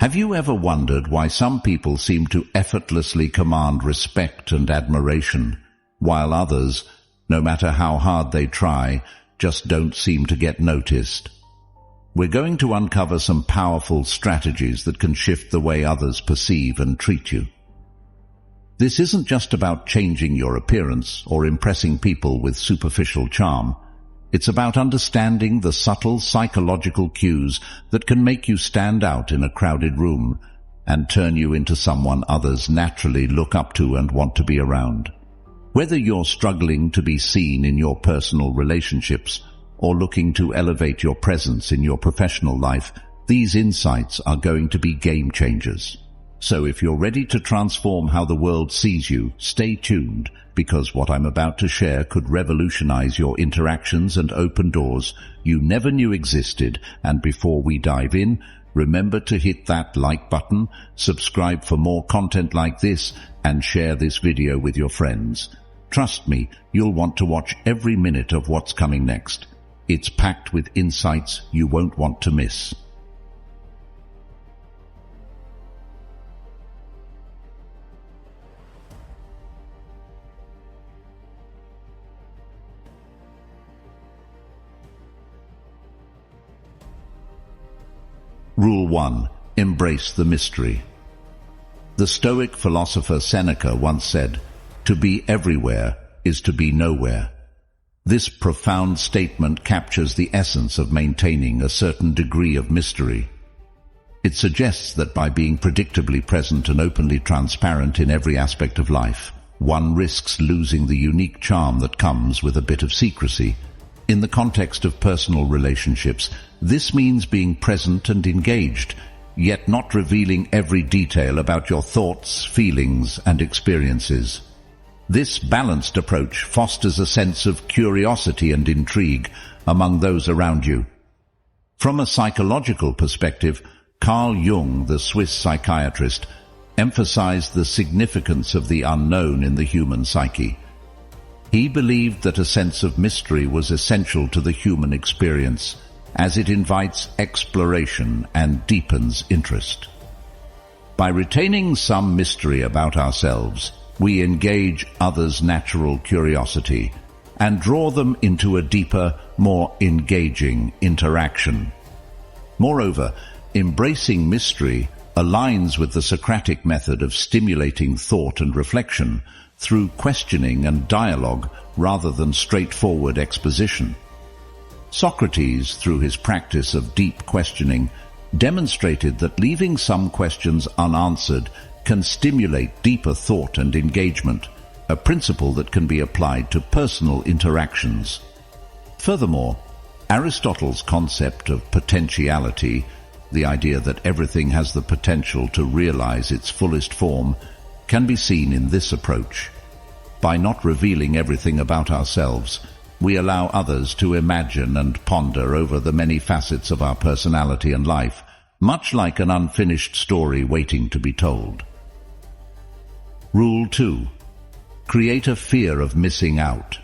Have you ever wondered why some people seem to effortlessly command respect and admiration, while others, no matter how hard they try, just don't seem to get noticed? We're going to uncover some powerful strategies that can shift the way others perceive and treat you. This isn't just about changing your appearance or impressing people with superficial charm. It's about understanding the subtle psychological cues that can make you stand out in a crowded room and turn you into someone others naturally look up to and want to be around. Whether you're struggling to be seen in your personal relationships or looking to elevate your presence in your professional life, these insights are going to be game changers. So if you're ready to transform how the world sees you, stay tuned, because what I'm about to share could revolutionize your interactions and open doors you never knew existed. And before we dive in, remember to hit that like button, subscribe for more content like this, and share this video with your friends. Trust me, you'll want to watch every minute of what's coming next. It's packed with insights you won't want to miss. Rule 1. Embrace the mystery. The Stoic philosopher Seneca once said, "To be everywhere is to be nowhere." This profound statement captures the essence of maintaining a certain degree of mystery. It suggests that by being predictably present and openly transparent in every aspect of life, one risks losing the unique charm that comes with a bit of secrecy. In the context of personal relationships, this means being present and engaged, yet not revealing every detail about your thoughts, feelings, and experiences. This balanced approach fosters a sense of curiosity and intrigue among those around you. From a psychological perspective, Carl Jung, the Swiss psychiatrist, emphasized the significance of the unknown in the human psyche. He believed that a sense of mystery was essential to the human experience, as it invites exploration and deepens interest. By retaining some mystery about ourselves, we engage others' natural curiosity and draw them into a deeper, more engaging interaction. Moreover, embracing mystery aligns with the Socratic method of stimulating thought and reflection through questioning and dialogue rather than straightforward exposition. Socrates, through his practice of deep questioning, demonstrated that leaving some questions unanswered can stimulate deeper thought and engagement, a principle that can be applied to personal interactions. Furthermore, Aristotle's concept of potentiality, the idea that everything has the potential to realize its fullest form, can be seen in this approach. By not revealing everything about ourselves, we allow others to imagine and ponder over the many facets of our personality and life, much like an unfinished story waiting to be told. Rule 2. Create a fear of missing out.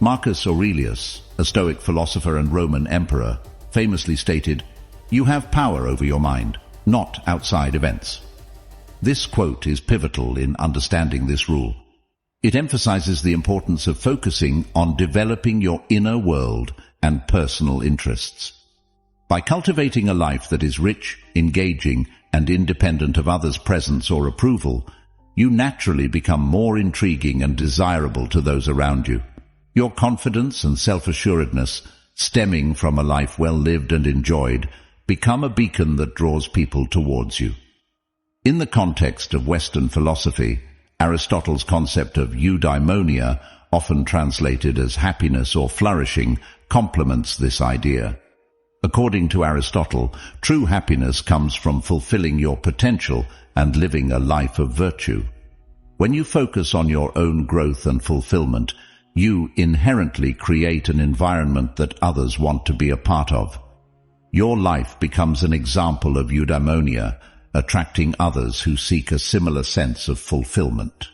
Marcus Aurelius, a Stoic philosopher and Roman emperor, famously stated, "You have power over your mind, not outside events." This quote is pivotal in understanding this rule. It emphasizes the importance of focusing on developing your inner world and personal interests. By cultivating a life that is rich, engaging, and independent of others' presence or approval, you naturally become more intriguing and desirable to those around you. Your confidence and self-assuredness, stemming from a life well lived and enjoyed, become a beacon that draws people towards you. In the context of Western philosophy, Aristotle's concept of eudaimonia, often translated as happiness or flourishing, complements this idea. According to Aristotle, true happiness comes from fulfilling your potential and living a life of virtue. When you focus on your own growth and fulfillment, you inherently create an environment that others want to be a part of. Your life becomes an example of eudaimonia, attracting others who seek a similar sense of fulfillment.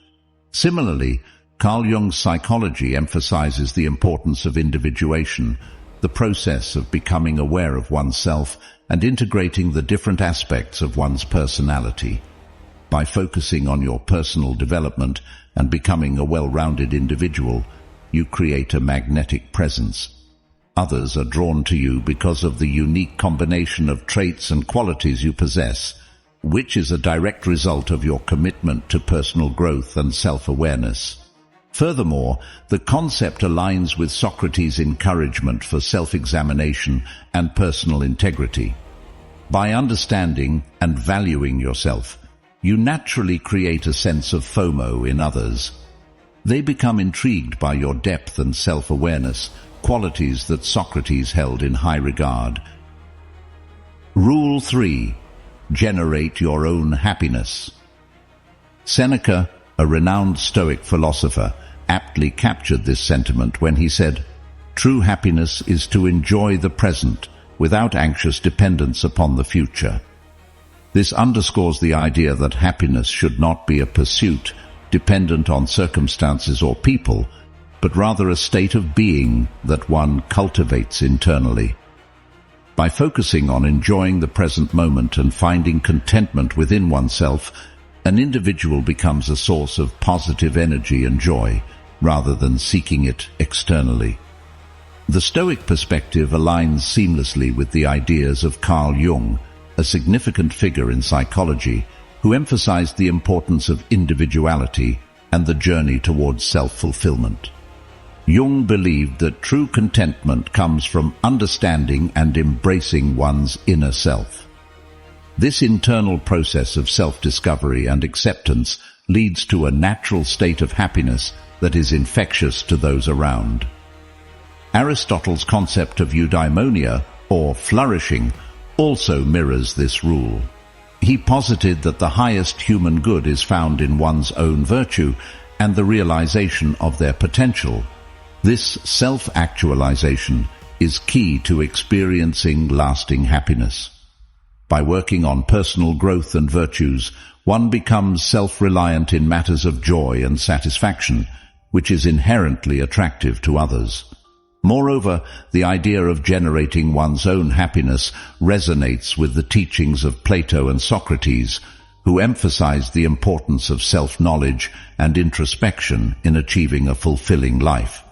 Similarly, Carl Jung's psychology emphasizes the importance of individuation, the process of becoming aware of oneself and integrating the different aspects of one's personality. By focusing on your personal development and becoming a well-rounded individual, you create a magnetic presence. Others are drawn to you because of the unique combination of traits and qualities you possess, which is a direct result of your commitment to personal growth and self-awareness. Furthermore, the concept aligns with Socrates' encouragement for self-examination and personal integrity. By understanding and valuing yourself, you naturally create a sense of FOMO in others. They become intrigued by your depth and self-awareness, qualities that Socrates held in high regard. Rule 3. Generate your own happiness. Seneca, a renowned Stoic philosopher, aptly captured this sentiment when he said, "True happiness is to enjoy the present without anxious dependence upon the future." This underscores the idea that happiness should not be a pursuit dependent on circumstances or people, but rather a state of being that one cultivates internally. By focusing on enjoying the present moment and finding contentment within oneself, an individual becomes a source of positive energy and joy, rather than seeking it externally. The Stoic perspective aligns seamlessly with the ideas of Carl Jung, a significant figure in psychology, who emphasized the importance of individuality and the journey towards self-fulfillment. Jung believed that true contentment comes from understanding and embracing one's inner self. This internal process of self-discovery and acceptance leads to a natural state of happiness that is infectious to those around. Aristotle's concept of eudaimonia, or flourishing, also mirrors this rule. He posited that the highest human good is found in one's own virtue and the realization of their potential. This self-actualization is key to experiencing lasting happiness. By working on personal growth and virtues, one becomes self-reliant in matters of joy and satisfaction, which is inherently attractive to others. Moreover, the idea of generating one's own happiness resonates with the teachings of Plato and Socrates, who emphasized the importance of self-knowledge and introspection in achieving a fulfilling life.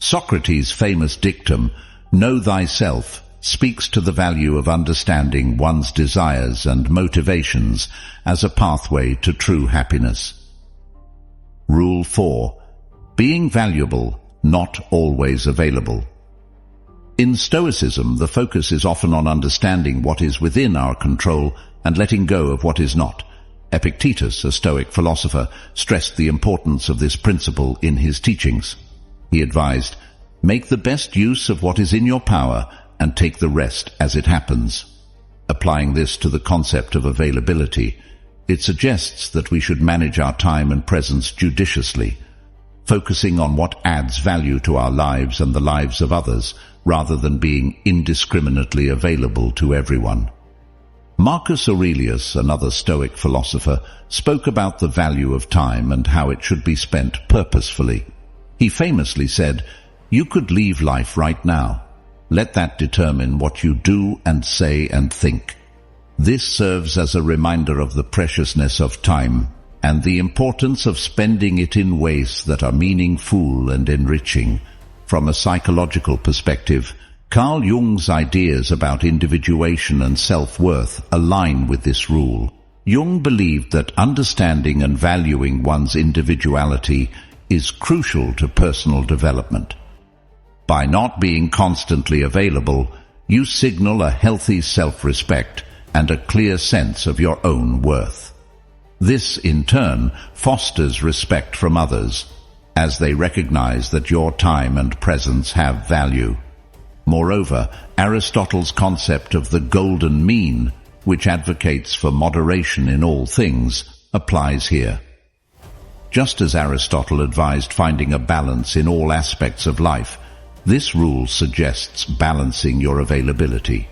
Socrates' famous dictum, "Know thyself," speaks to the value of understanding one's desires and motivations as a pathway to true happiness. Rule 4. Being valuable, not always available. In Stoicism, the focus is often on understanding what is within our control and letting go of what is not. Epictetus, a Stoic philosopher, stressed the importance of this principle in his teachings. He advised, "Make the best use of what is in your power and take the rest as it happens." Applying this to the concept of availability, it suggests that we should manage our time and presence judiciously, focusing on what adds value to our lives and the lives of others, rather than being indiscriminately available to everyone. Marcus Aurelius, another Stoic philosopher, spoke about the value of time and how it should be spent purposefully. He famously said, "You could leave life right now. Let that determine what you do and say and think." This serves as a reminder of the preciousness of time and the importance of spending it in ways that are meaningful and enriching. From a psychological perspective, Carl Jung's ideas about individuation and self-worth align with this rule. Jung believed that understanding and valuing one's individuality is crucial to personal development. By not being constantly available, you signal a healthy self-respect and a clear sense of your own worth. This, in turn, fosters respect from others, as they recognize that your time and presence have value. Moreover, Aristotle's concept of the golden mean, which advocates for moderation in all things, applies here. Just as Aristotle advised finding a balance in all aspects of life, this rule suggests balancing your availability.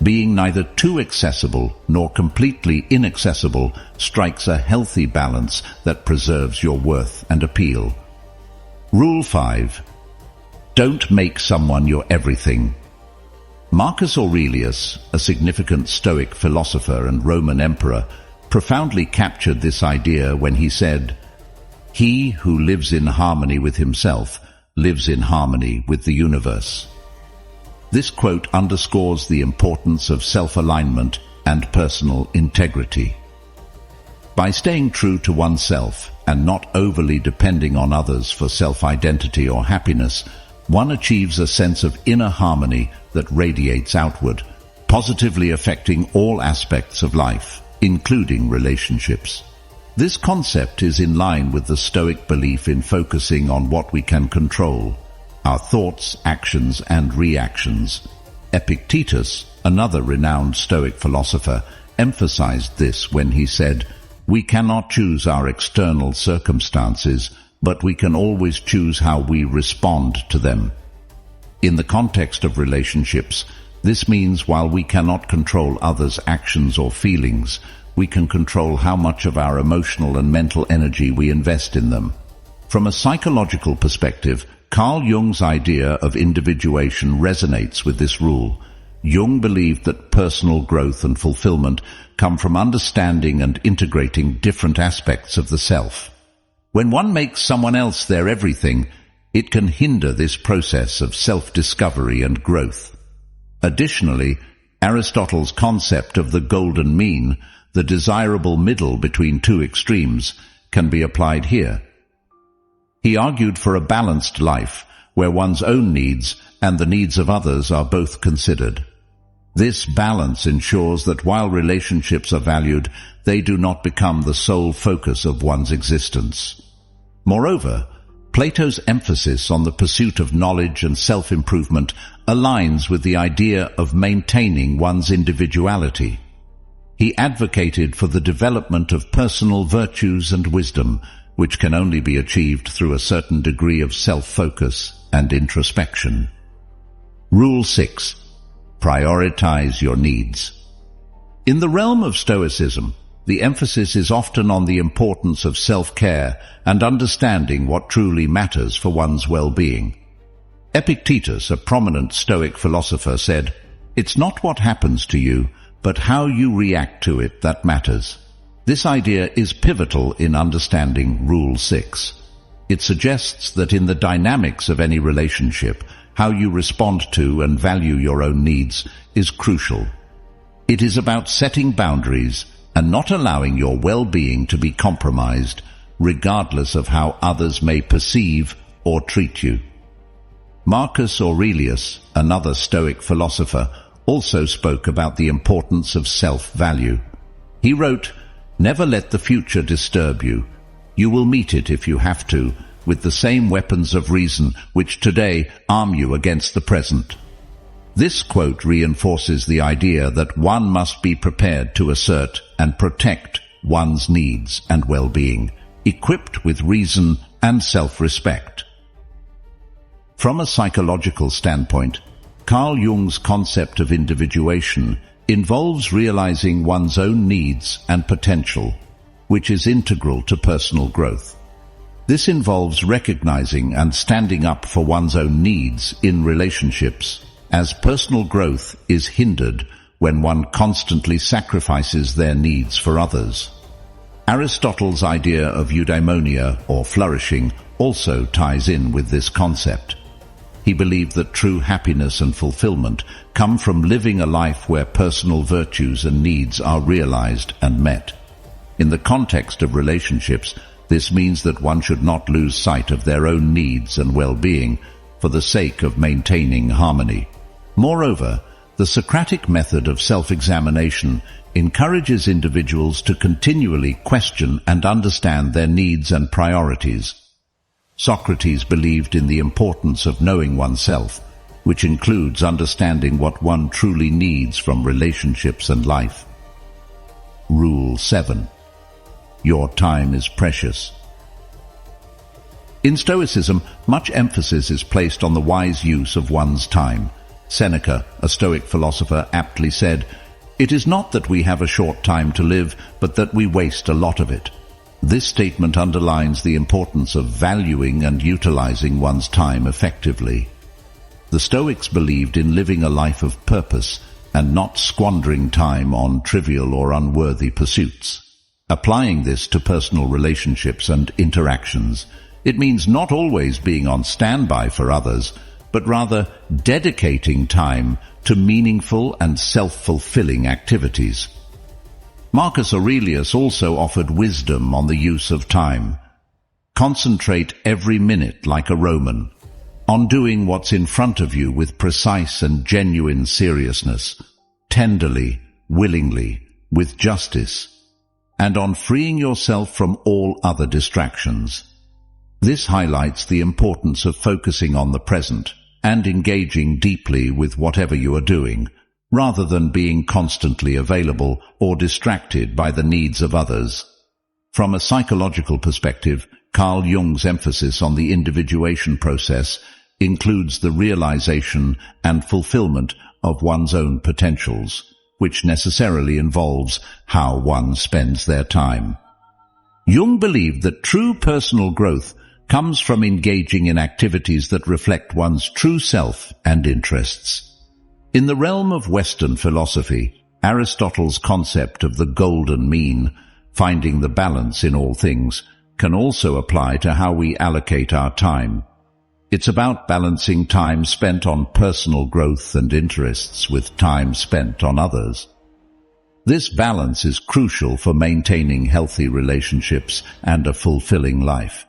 Being neither too accessible nor completely inaccessible strikes a healthy balance that preserves your worth and appeal. Rule 5. Don't make someone your everything. Marcus Aurelius, a significant Stoic philosopher and Roman emperor, profoundly captured this idea when he said, "He who lives in harmony with himself lives in harmony with the universe." This quote underscores the importance of self-alignment and personal integrity. By staying true to oneself and not overly depending on others for self-identity or happiness, one achieves a sense of inner harmony that radiates outward, positively affecting all aspects of life, including relationships. This concept is in line with the Stoic belief in focusing on what we can control, our thoughts, actions, and reactions. Epictetus, another renowned Stoic philosopher, emphasized this when he said, "We cannot choose our external circumstances, but we can always choose how we respond to them." In the context of relationships, this means while we cannot control others' actions or feelings, we can control how much of our emotional and mental energy we invest in them. From a psychological perspective, Carl Jung's idea of individuation resonates with this rule. Jung believed that personal growth and fulfillment come from understanding and integrating different aspects of the self. When one makes someone else their everything, it can hinder this process of self-discovery and growth. Additionally, Aristotle's concept of the golden mean, the desirable middle between two extremes, can be applied here. He argued for a balanced life, where one's own needs and the needs of others are both considered. This balance ensures that while relationships are valued, they do not become the sole focus of one's existence. Moreover, Plato's emphasis on the pursuit of knowledge and self-improvement aligns with the idea of maintaining one's individuality. He advocated for the development of personal virtues and wisdom, which can only be achieved through a certain degree of self-focus and introspection. Rule 6. Prioritize your needs. In the realm of Stoicism, the emphasis is often on the importance of self-care and understanding what truly matters for one's well-being. Epictetus, a prominent Stoic philosopher, said, "It's not what happens to you, but how you react to it that matters." This idea is pivotal in understanding Rule 6. It suggests that in the dynamics of any relationship, how you respond to and value your own needs is crucial. It is about setting boundaries and not allowing your well-being to be compromised, regardless of how others may perceive or treat you. Marcus Aurelius, another Stoic philosopher, also spoke about the importance of self-value. He wrote, "Never let the future disturb you. You will meet it if you have to, with the same weapons of reason which today arm you against the present." This quote reinforces the idea that one must be prepared to assert and protect one's needs and well-being, equipped with reason and self-respect. From a psychological standpoint, Carl Jung's concept of individuation involves realizing one's own needs and potential, which is integral to personal growth. This involves recognizing and standing up for one's own needs in relationships, as personal growth is hindered when one constantly sacrifices their needs for others. Aristotle's idea of eudaimonia, or flourishing, also ties in with this concept. He believed that true happiness and fulfillment come from living a life where personal virtues and needs are realized and met. In the context of relationships, this means that one should not lose sight of their own needs and well-being for the sake of maintaining harmony. Moreover, the Socratic method of self-examination encourages individuals to continually question and understand their needs and priorities. Socrates believed in the importance of knowing oneself, which includes understanding what one truly needs from relationships and life. Rule 7. Your time is precious. In Stoicism, much emphasis is placed on the wise use of one's time. Seneca, a Stoic philosopher, aptly said, "It is not that we have a short time to live, but that we waste a lot of it." This statement underlines the importance of valuing and utilizing one's time effectively. The Stoics believed in living a life of purpose and not squandering time on trivial or unworthy pursuits. Applying this to personal relationships and interactions, it means not always being on standby for others, but rather dedicating time to meaningful and self-fulfilling activities. Marcus Aurelius also offered wisdom on the use of time. Concentrate every minute like a Roman, on doing what's in front of you with precise and genuine seriousness, tenderly, willingly, with justice, and on freeing yourself from all other distractions. This highlights the importance of focusing on the present and engaging deeply with whatever you are doing, rather than being constantly available or distracted by the needs of others. From a psychological perspective, Carl Jung's emphasis on the individuation process includes the realization and fulfillment of one's own potentials, which necessarily involves how one spends their time. Jung believed that true personal growth comes from engaging in activities that reflect one's true self and interests. In the realm of Western philosophy, Aristotle's concept of the golden mean, finding the balance in all things, can also apply to how we allocate our time. It's about balancing time spent on personal growth and interests with time spent on others. This balance is crucial for maintaining healthy relationships and a fulfilling life.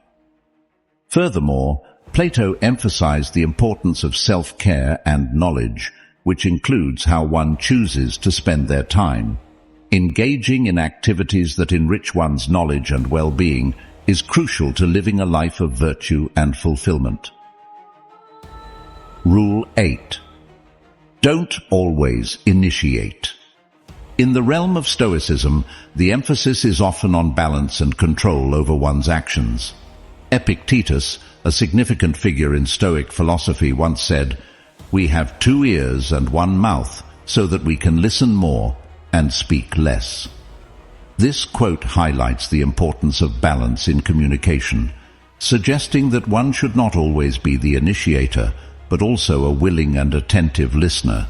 Furthermore, Plato emphasized the importance of self-care and knowledge, which includes how one chooses to spend their time. Engaging in activities that enrich one's knowledge and well-being is crucial to living a life of virtue and fulfillment. Rule 8. Don't always initiate. In the realm of Stoicism, the emphasis is often on balance and control over one's actions. Epictetus, a significant figure in Stoic philosophy, once said, "We have 2 ears and 1 mouth, so that we can listen more and speak less." This quote highlights the importance of balance in communication, suggesting that one should not always be the initiator, but also a willing and attentive listener.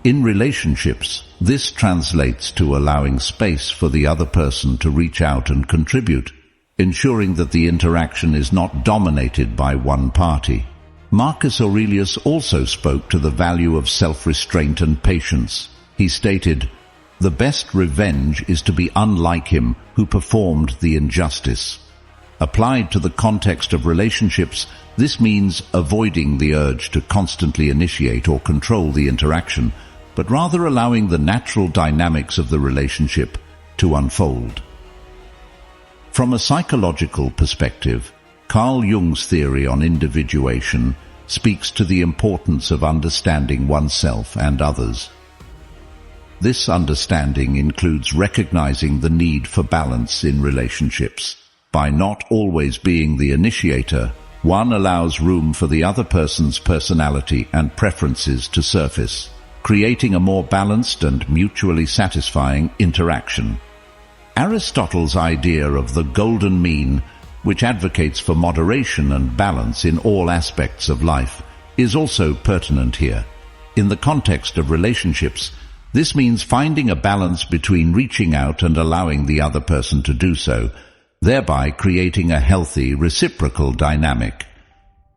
In relationships, this translates to allowing space for the other person to reach out and contribute, ensuring that the interaction is not dominated by one party. Marcus Aurelius also spoke to the value of self-restraint and patience. He stated, "The best revenge is to be unlike him who performed the injustice." Applied to the context of relationships, this means avoiding the urge to constantly initiate or control the interaction, but rather allowing the natural dynamics of the relationship to unfold. From a psychological perspective, Carl Jung's theory on individuation speaks to the importance of understanding oneself and others. This understanding includes recognizing the need for balance in relationships. By not always being the initiator, one allows room for the other person's personality and preferences to surface, creating a more balanced and mutually satisfying interaction. Aristotle's idea of the golden mean, which advocates for moderation and balance in all aspects of life, is also pertinent here. In the context of relationships, this means finding a balance between reaching out and allowing the other person to do so, thereby creating a healthy reciprocal dynamic.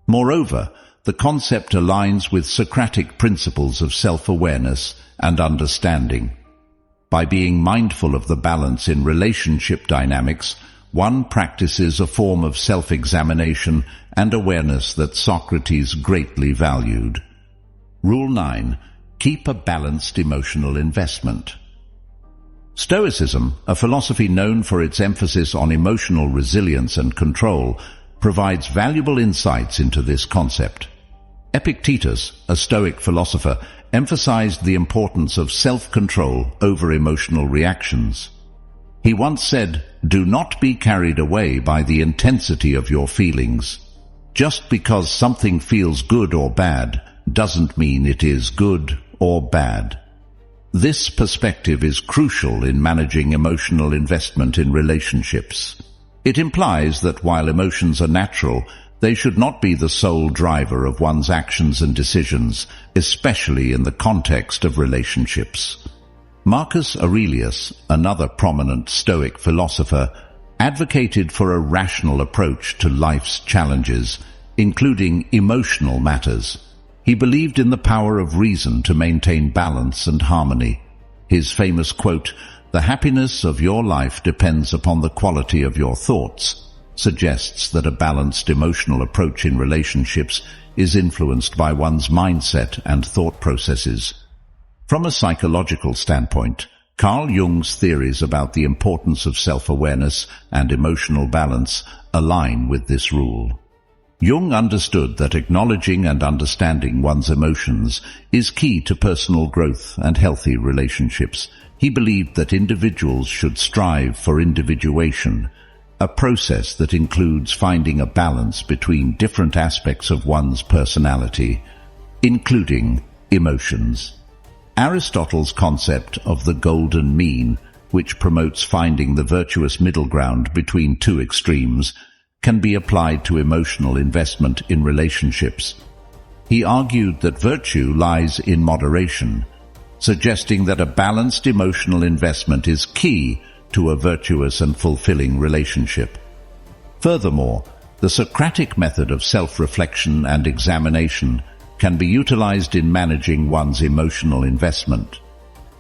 Moreover, the concept aligns with Socratic principles of self-awareness and understanding. By being mindful of the balance in relationship dynamics, one practices a form of self-examination and awareness that Socrates greatly valued. Rule 9. Keep a balanced emotional investment. Stoicism, a philosophy known for its emphasis on emotional resilience and control, provides valuable insights into this concept. Epictetus, a Stoic philosopher, emphasized the importance of self-control over emotional reactions. He once said, "Do not be carried away by the intensity of your feelings. Just because something feels good or bad doesn't mean it is good or bad." This perspective is crucial in managing emotional investment in relationships. It implies that while emotions are natural, They should not be the sole driver of one's actions and decisions, especially in the context of relationships. Marcus Aurelius, another prominent Stoic philosopher, advocated for a rational approach to life's challenges, including emotional matters. He believed in the power of reason to maintain balance and harmony. His famous quote, "The happiness of your life depends upon the quality of your thoughts," suggests that a balanced emotional approach in relationships is influenced by one's mindset and thought processes. From a psychological standpoint, Carl Jung's theories about the importance of self-awareness and emotional balance align with this rule. Jung understood that acknowledging and understanding one's emotions is key to personal growth and healthy relationships. He believed that individuals should strive for individuation, a process that includes finding a balance between different aspects of one's personality, including emotions. Aristotle's concept of the golden mean, which promotes finding the virtuous middle ground between two extremes, can be applied to emotional investment in relationships. He argued that virtue lies in moderation, suggesting that a balanced emotional investment is key to a virtuous and fulfilling relationship. Furthermore, the Socratic method of self-reflection and examination can be utilized in managing one's emotional investment.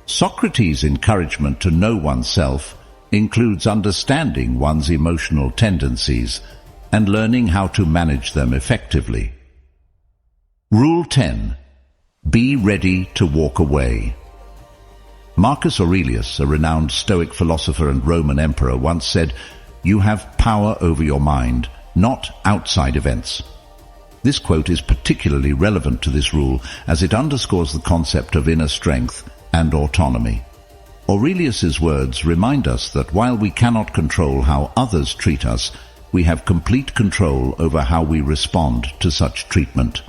Socrates' encouragement to know oneself includes understanding one's emotional tendencies and learning how to manage them effectively. Rule 10. Be ready to walk away. Marcus Aurelius, a renowned Stoic philosopher and Roman emperor, once said, "You have power over your mind, not outside events." This quote is particularly relevant to this rule as it underscores the concept of inner strength and autonomy. Aurelius's words remind us that while we cannot control how others treat us, we have complete control over how we respond to such treatment.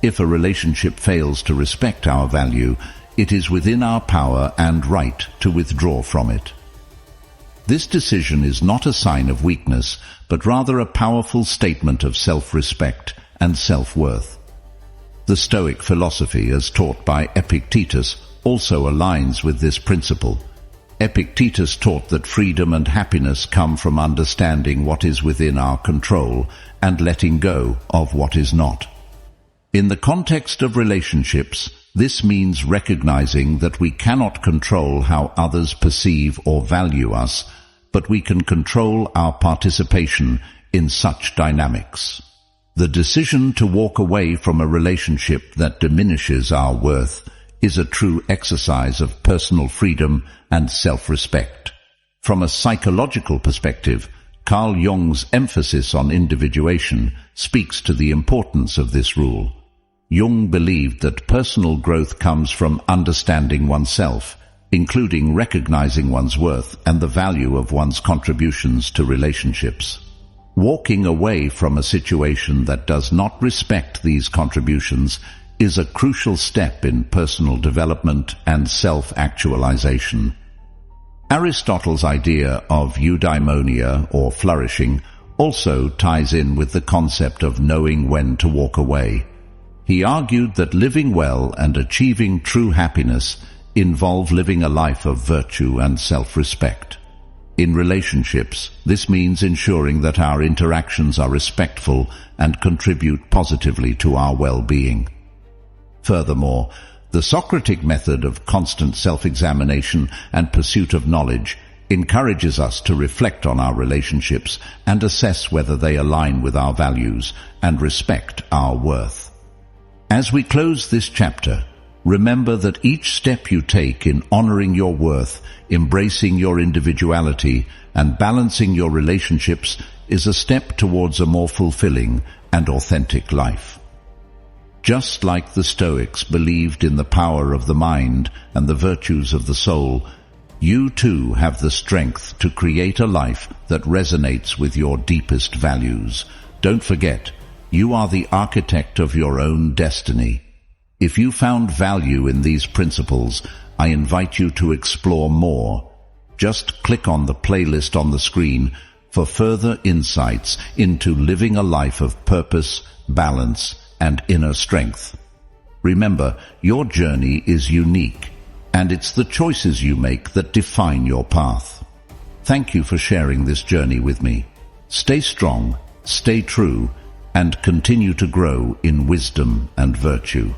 If a relationship fails to respect our value, it is within our power and right to withdraw from it. This decision is not a sign of weakness, but rather a powerful statement of self-respect and self-worth. The Stoic philosophy, as taught by Epictetus, also aligns with this principle. Epictetus taught that freedom and happiness come from understanding what is within our control and letting go of what is not. In the context of relationships, this means recognizing that we cannot control how others perceive or value us, but we can control our participation in such dynamics. The decision to walk away from a relationship that diminishes our worth is a true exercise of personal freedom and self-respect. From a psychological perspective, Carl Jung's emphasis on individuation speaks to the importance of this rule. Jung believed that personal growth comes from understanding oneself, including recognizing one's worth and the value of one's contributions to relationships. Walking away from a situation that does not respect these contributions is a crucial step in personal development and self-actualization. Aristotle's idea of eudaimonia, or flourishing, also ties in with the concept of knowing when to walk away. He argued that living well and achieving true happiness involve living a life of virtue and self-respect. In relationships, this means ensuring that our interactions are respectful and contribute positively to our well-being. Furthermore, the Socratic method of constant self-examination and pursuit of knowledge encourages us to reflect on our relationships and assess whether they align with our values and respect our worth. As we close this chapter, remember that each step you take in honoring your worth, embracing your individuality, and balancing your relationships is a step towards a more fulfilling and authentic life. Just like the Stoics believed in the power of the mind and the virtues of the soul, you too have the strength to create a life that resonates with your deepest values. Don't forget, you are the architect of your own destiny. If you found value in these principles, I invite you to explore more. Just click on the playlist on the screen for further insights into living a life of purpose, balance, and inner strength. Remember, your journey is unique, and it's the choices you make that define your path. Thank you for sharing this journey with me. Stay strong, stay true, and continue to grow in wisdom and virtue.